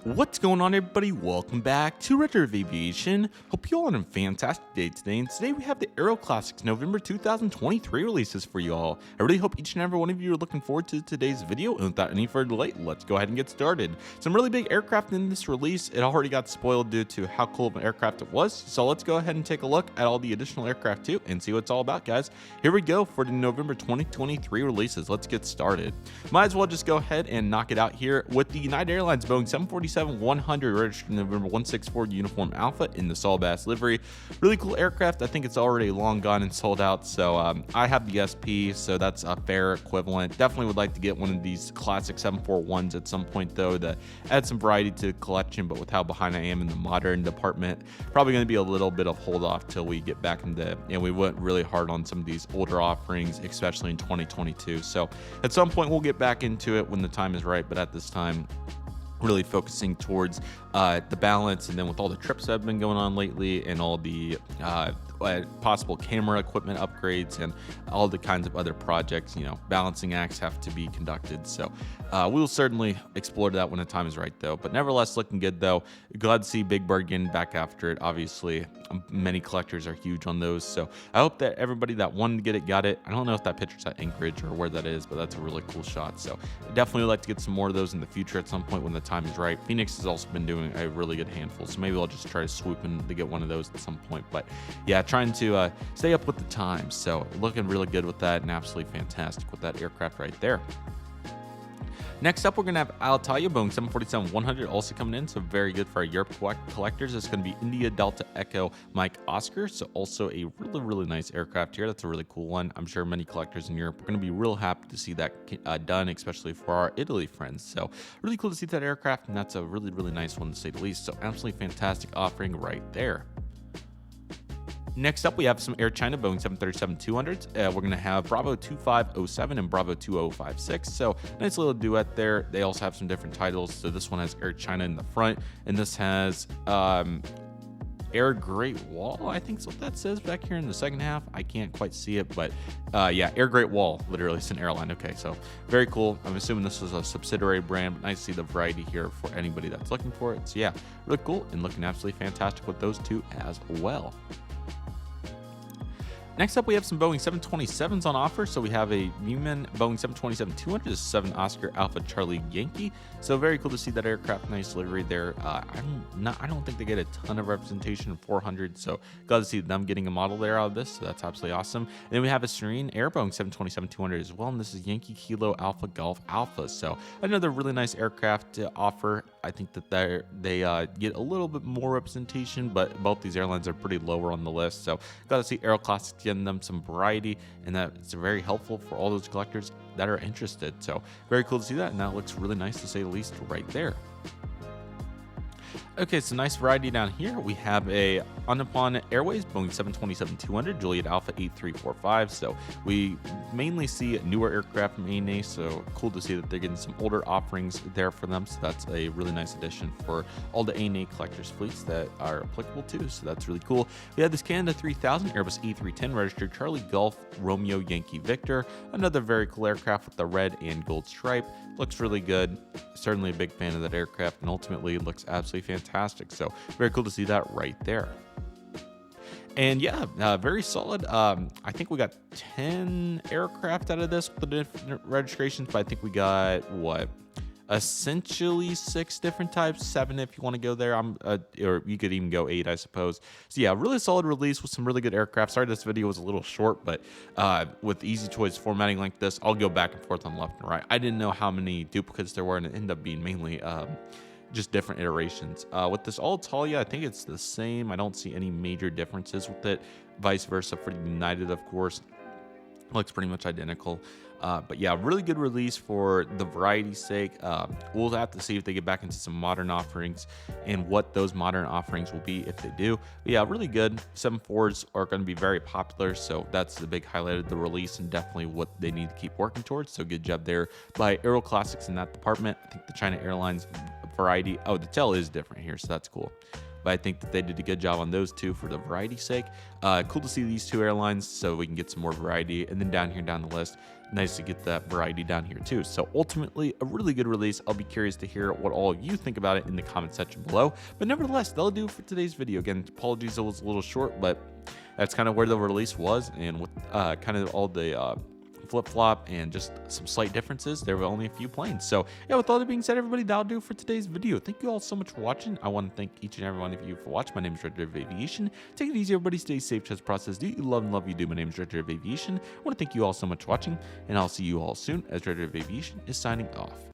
What's going on, everybody? Welcome back to Redriveraviation. Hope you all had a fantastic day today. And today we have the AeroClassics November 2023 releases for you all. I really hope each and every one of you are looking forward to today's video. And without any further delay, let's go ahead and get started. Some really big aircraft in this release. It already got spoiled due to how cool of an aircraft it was. So let's go ahead and take a look at all the additional aircraft too and see what it's all about, guys. Here we go for the November 2023 releases. Let's get started. Might as well just go ahead and knock it out here with the United Airlines Boeing 747-100 registered November 164 Uniform Alpha in the Saul Bass livery. Really cool aircraft. I think it's already long gone and sold out, so I have the SP, so that's a fair equivalent. Definitely would like to get one of these classic 741s at some point though, to add some variety to the collection, but with how behind I am in the modern department, probably going to be a little bit of hold off till we get back into, we went really hard on some of these older offerings, especially in 2022. So at some point we'll get back into it when the time is right, but at this time, really focusing towards the balance, and then with all the trips that have been going on lately and all the possible camera equipment upgrades and all the kinds of other projects, balancing acts have to be conducted. So we'll certainly explore that when the time is right though, but nevertheless looking good though. Glad to see Big Bird getting back after it. Obviously many collectors are huge on those, so I hope that everybody that wanted to get it got it. I don't know if that picture's at Anchorage or where that is, but that's a really cool shot. So definitely would like to get some more of those in the future at some point when the time is right. Phoenix has also been doing a really good handful, so maybe I'll just try to swoop in to get one of those at some point. But yeah, trying to stay up with the times, so looking really good with that and absolutely fantastic with that aircraft right there. Next up, we're going to have Alitalia Boeing 747-100 also coming in, so very good for our Europe collectors. It's going to be India Delta Echo Mike Oscar, so also a really nice aircraft here. That's a really cool one. I'm sure many collectors in Europe are going to be real happy to see that done, especially for our Italy friends. So really cool to see that aircraft, and that's a really nice one to say the least. So absolutely fantastic offering right there. Next up, we have some Air China Boeing 737-200s. We're going to have Bravo 2507 and Bravo 2056. So nice little duet there. They also have some different titles. So this one has Air China in the front, and this has Air Great Wall, I think is what that says back here in the second half. I can't quite see it, but yeah, Air Great Wall, literally, it's an airline. Okay, so very cool. I'm assuming this is a subsidiary brand, but nice to see the variety here for anybody that's looking for it. So yeah, really cool and looking absolutely fantastic with those two as well. Next up, we have some Boeing 727s on offer. So we have a Newman Boeing 727-200, 7 Oscar Alpha Charlie Yankee. So very cool to see that aircraft, nice livery there. I don't think they get a ton of representation in 400, so glad to see them getting a model there out of this. So that's absolutely awesome. And then we have a Serene Air Boeing 727-200 as well, and this is Yankee Kilo Alpha Golf Alpha. So another really nice aircraft to offer. I think that they get a little bit more representation, but both these airlines are pretty lower on the list. So glad to see AeroClassics getting them some variety, and that's very helpful for all those collectors that are interested. So very cool to see that, and that looks really nice to say the least right there. Okay, so nice variety down here. We have a Anapon Airways Boeing 727-200 Juliet Alpha 8345. So we mainly see newer aircraft from ANA, so cool to see that they're getting some older offerings there for them. So that's a really nice addition for all the ANA collectors fleets that are applicable to. So that's really cool. We have this Canada 3000 Airbus E310 registered Charlie Golf Romeo Yankee Victor. Another very cool aircraft with the red and gold stripe. Looks really good. Certainly a big fan of that aircraft, and ultimately looks absolutely fantastic. So very cool to see that right there. And yeah, very solid. I think we got 10 aircraft out of this with the different registrations, but I think we got essentially 6 different types, 7 if you want to go there. Or you could even go 8, I suppose. So yeah, really solid release with some really good aircraft. Sorry this video was a little short, but with easy choice formatting like this, I'll go back and forth on left and right. I didn't know how many duplicates there were, and it ended up being mainly just different iterations. With this Alitalia, I think it's the same. I don't see any major differences with it. Vice versa for United, of course. Looks pretty much identical. But yeah, really good release for the variety's sake. We'll have to see if they get back into some modern offerings and what those modern offerings will be if they do. But yeah, really good. 7.4s are going to be very popular, so that's the big highlight of the release and definitely what they need to keep working towards. So good job there by AeroClassics in that department. I think the China Airlines variety, the tail is different here, so that's cool. But I think that they did a good job on those two for the variety's sake. Cool to see these two airlines so we can get some more variety. And then down here down the list, nice to get that variety down here too. So ultimately, a really good release. I'll be curious to hear what all of you think about it in the comment section below. But nevertheless, that'll do it for today's video. Again, apologies it was a little short, but that's kind of where the release was, and with kind of all the flip-flop and just some slight differences, there were only a few planes. So yeah, with all that being said, everybody, that'll do for today's video. Thank you all so much for watching. I want to thank each and every one of you for watching. My name is Redriveraviation. Take it easy, everybody. Stay safe, trust process. Do you love and love you do. My name is Redriveraviation. I want to thank you all so much for watching, and I'll see you all soon as Redriveraviation is signing off.